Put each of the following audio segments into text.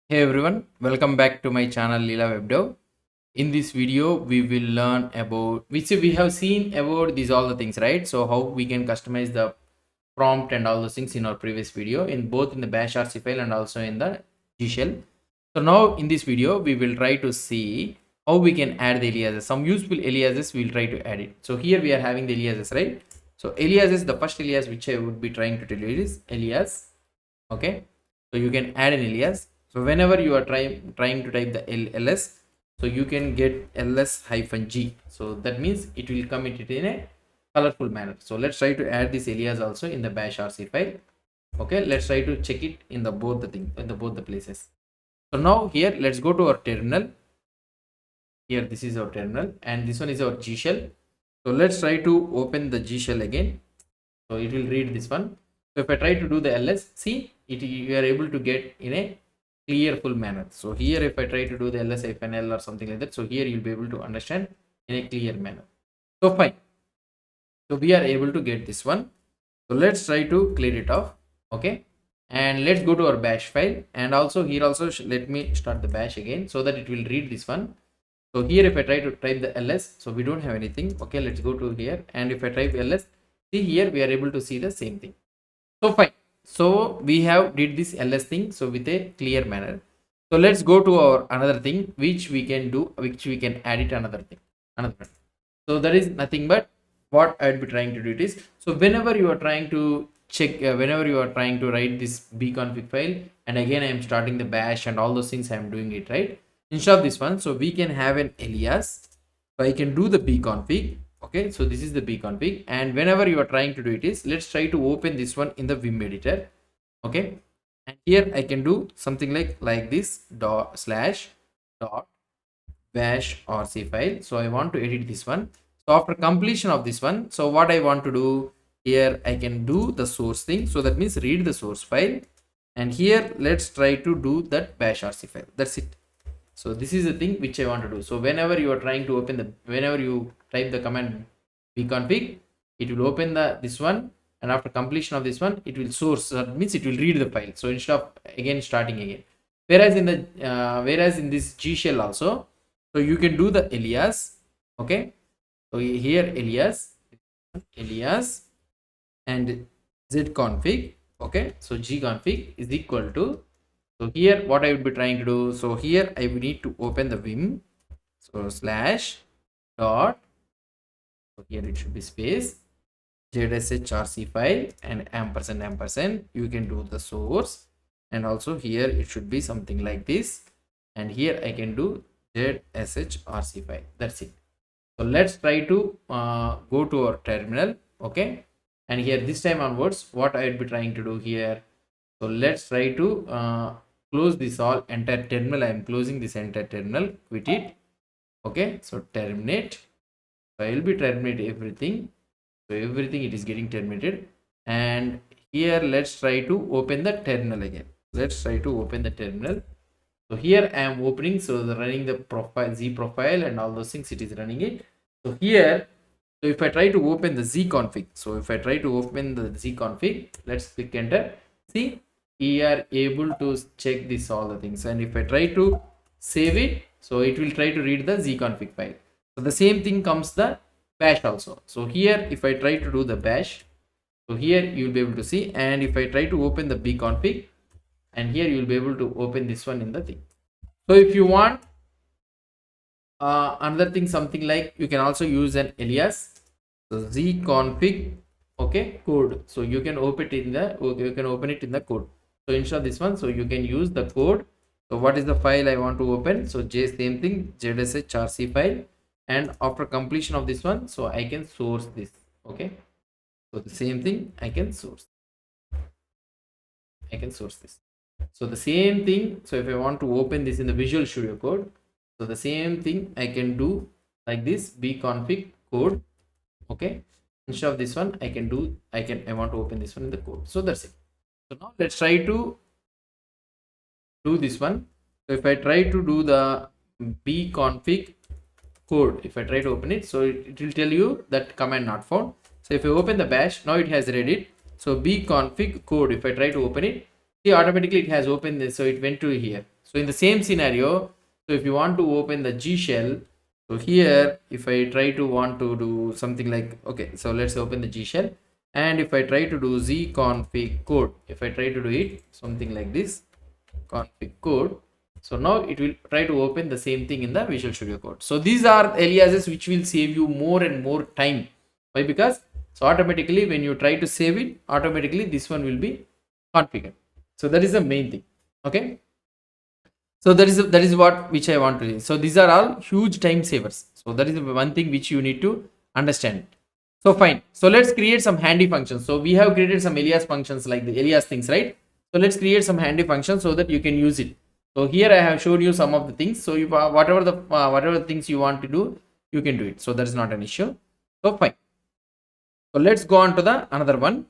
Hey everyone, welcome back to my channel Lila Webdev. In this video, we will learn about which we have seen about these all the things, right? So how we can customize the prompt and all those things in our previous video in both in the bash RC file and also in the G shell. So now in this video, we will try to see how we can add the aliases. Some useful aliases we'll try to add it. So here we are having the aliases, right? So aliases, the first alias which I would be trying to tell you is alias. Okay, so you can add an alias. So whenever you are trying to type the ls, so you can get ls-g. So that means it will come it in a colorful manner. So let's try to add this alias also in the bash rc file. Okay, let's try to check it in the both the thing in the both the places. So now here let's go to our terminal. Here this is our terminal and this one is our G shell. So let's try to open the G shell again. So it will read this one. So if I try to do the ls, see it, you are able to get in a clear full manner. So here if I try to do the ls-l or something like that, so here you'll be able to understand in a clear manner. So fine, so we are able to get this one. So let's try to clear it off. Okay, and let's go to our bash file, and also here also let me start the bash again so that it will read this one. So here if I try to type the ls, so we don't have anything. Okay, let's go to here, and if I type ls, see here we are able to see the same thing. So fine, so we have did this ls thing so with a clear manner. So let's go to our another thing which we can do, which we can add it another thing, another. So that is nothing but what I would be trying to do it is, so whenever you are trying to check, whenever you are trying to write this bconfig file, and again I am starting the bash and all those things I am doing it right instead of this one, so we can have an alias. So I can do the bconfig. Okay, so this is the bconfig, and whenever you are trying to do it is, let's try to open this one in the vim editor. Okay, and here I can do something like this dot slash dot bash rc file. So I want to edit this one. So after completion of this one, so what I want to do here, I can do the source thing. So that means read the source file, and here let's try to do that bash rc file. That's it. So this is the thing which I want to do. So whenever you are trying to open the, whenever you type the command bconfig, it will open the this one, and after completion of this one, it will source. That means it will read the file. So instead of again starting again, whereas in the whereas in this G shell also, so you can do the alias. Okay, so here alias and zconfig. Okay, so gconfig is equal to, so here what I would be trying to do, so here I will need to open the vim, so slash dot, so here it should be space jdshRC file and ampersand. You can do the source, and also here it should be something like this, and here I can do jdshRC file. That's it. So let's try to go to our terminal. Okay, and here this time onwards what I will be trying to do here, so let's try to close this all entire terminal. I am closing this entire terminal, quit it. Okay, so terminate. So I will be terminate everything. So everything it is getting terminated, and here let's try to open the terminal again. Let's try to open the terminal. So here I am opening, so the running the profile z profile and all those things, it is running it. So here, so if I try to open the zconfig, so if I try to open the zconfig, let's click enter. See, we are able to check this all the things, and if I try to save it, so it will try to read the zconfig file. So the same thing comes the bash also. So here if I try to do the bash, so here you will be able to see, and if I try to open the bconfig, and here you will be able to open this one in the thing. So if you want another thing, something like, you can also use an alias, so zconfig, okay, code. So you can open it in the, you can open it in the code. So instead of this one, so you can use the code. So what is the file I want to open? So same thing, jdshRC file, and after completion of this one, so I can source this. Okay, so the same thing I can source this. So the same thing, so if I want to open this in the Visual Studio Code, so the same thing I can do like this bconfig code. Okay, instead of this one I can do, I want to open this one in the code. So that's it. So now let's try to do this one. So if I try to do the bconfig code, if I try to open it, so it will tell you that command not found. So if I open the bash, now it has read it. So bconfig code, if I try to open it, see automatically it has opened this, so it went to here. So in the same scenario, so if you want to open the G shell, so here if I try to want to do something like, okay, so let's open the G shell, and if I try to do z config code, if I try to do it something like this, config code, so now it will try to open the same thing in the Visual Studio Code. So these are aliases which will save you more and more time. Why? Because so automatically when you try to save it, automatically this one will be configured. So that is the main thing. Okay, so that is what which I want to do. So these are all huge time savers. So that is the one thing which you need to understand. So fine, so let's create some handy functions. So we have created some alias functions like the alias things, right? So let's create some handy functions so that you can use it. So here I have shown you some of the things. So if whatever the things you want to do, you can do it. So that is not an issue. So fine, so let's go on to the another one,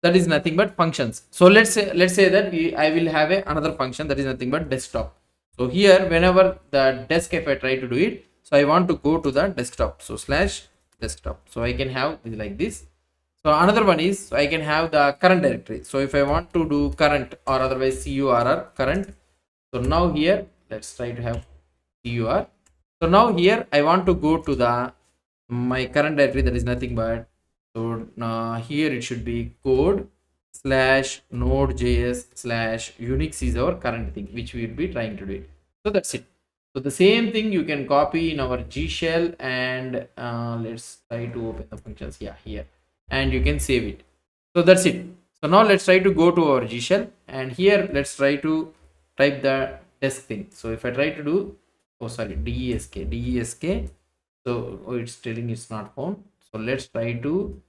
that is nothing but functions. So let's say that I will have another function that is nothing but desktop. So here whenever the desk, if I try to do it, so I want to go to the desktop, so slash desktop, so I can have like this. So another one is, so I can have the current directory. So if I want to do current or otherwise curr current, so now here let's try to have cur. So now here I want to go to the my current directory, that is nothing but, so here it should be code slash node.js slash unix is our current thing which we will be trying to do it. So that's it. So the same thing you can copy in our G shell, and let's try to open the functions, yeah, here, and you can save it. So that's it. So now let's try to go to our G shell, and here let's try to type the desk thing. So if I try to do, oh sorry, desk, so it's telling it's not found. So let's try to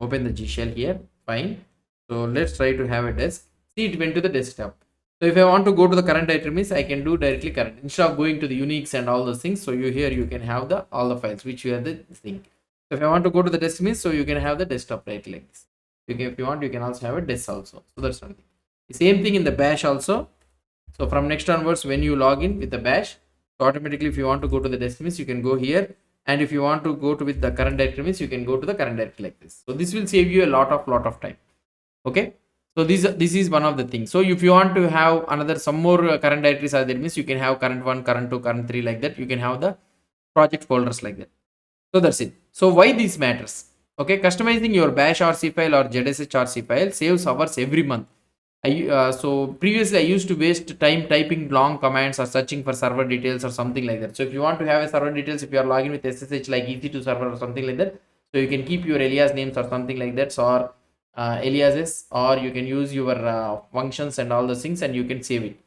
open the G shell here. Fine. So let's try to have a desk. See, it went to the desktop. So if I want to go to the current directory, means I can do directly current instead of going to the Unix and all those things. So you can have the all the files which you have the thing. So if I want to go to the desk, means so you can have the desktop right like this. If you want, you can also have a desk also. So that's one thing. The same thing in the bash also. So from next onwards, when you log in with the bash, so automatically if you want to go to the desk, means you can go here, and if you want to go to with the current directory, means you can go to the current directory like this. So this will save you a lot of time. Okay, so this is one of the things. So if you want to have another some more current directories are there, means you can have current 1, current 2, current 3 like that. You can have the project folders like that. So that's it. So why this matters? Okay, customizing your bash RC file or ZSH RC file saves hours every month. So previously I used to waste time typing long commands or searching for server details or something like that. So if you want to have a server details, if you are logging with SSH like EC2 server or something like that, so you can keep your alias names or something like that, so, or aliases, or you can use your functions and all those things, and you can save it.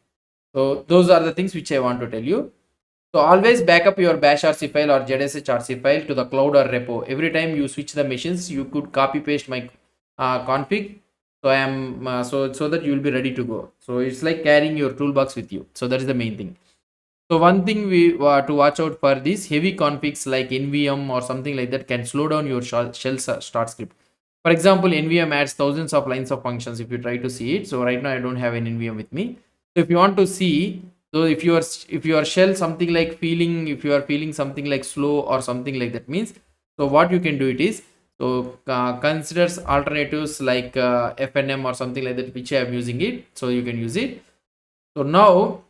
So those are the things which I want to tell you. So always backup your bash RC file or ZSH RC file to the cloud or repo. Every time you switch the machines, you could copy paste my config. So I am so that you will be ready to go. So it's like carrying your toolbox with you. So that is the main thing. So one thing we to watch out for, these heavy configs like nvm or something like that can slow down your shell start script. For example, nvm adds thousands of lines of functions if you try to see it. So right now I don't have an nvm with me. So if you want to see, so if you are shell something like if you are feeling something like slow or something like that, means, so what you can do it is, so considers alternatives like fnm or something like that, which I am using it, so you can use it. So now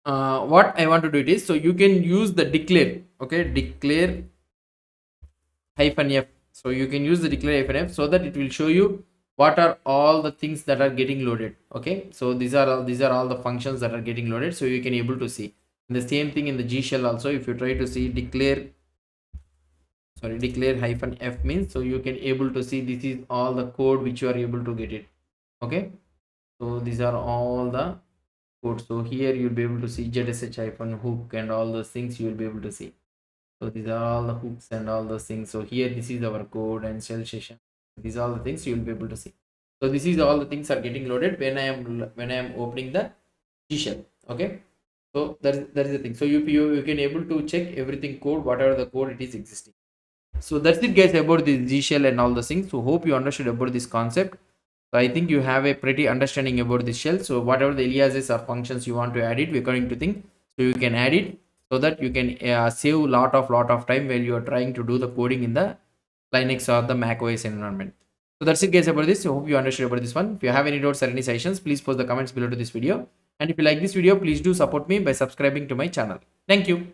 what I want to do it is, so you can use the declare, okay, declare -f. So you can use the declare -f so that it will show you what are all the things that are getting loaded. Okay, so these are all the functions that are getting loaded, so you can able to see. And the same thing in the G shell also, if you try to see declare -f means, so you can able to see this is all the code which you are able to get it. Okay, so these are all the code. So here you'll be able to see ZSH-hook and all those things you will be able to see. So these are all the hooks and all those things. So here this is our code and shell session. These are all the things you will be able to see. So this is all the things are getting loaded when I am opening the G shell. Okay, so that is the thing. So you can able to check everything code, whatever the code it is existing. So that's it guys about the G shell and all the things. So hope you understood about this concept. So I think you have a pretty understanding about this shell. So whatever the aliases or functions you want to add it, we're going to think, so you can add it so that you can save lot of time while you are trying to do the coding in the Linux or the Mac OS environment. So that's it guys about this. I hope you understood about this one. If you have any doubts or any suggestions, please post the comments below to this video. And if you like this video, please do support me by subscribing to my channel. Thank you.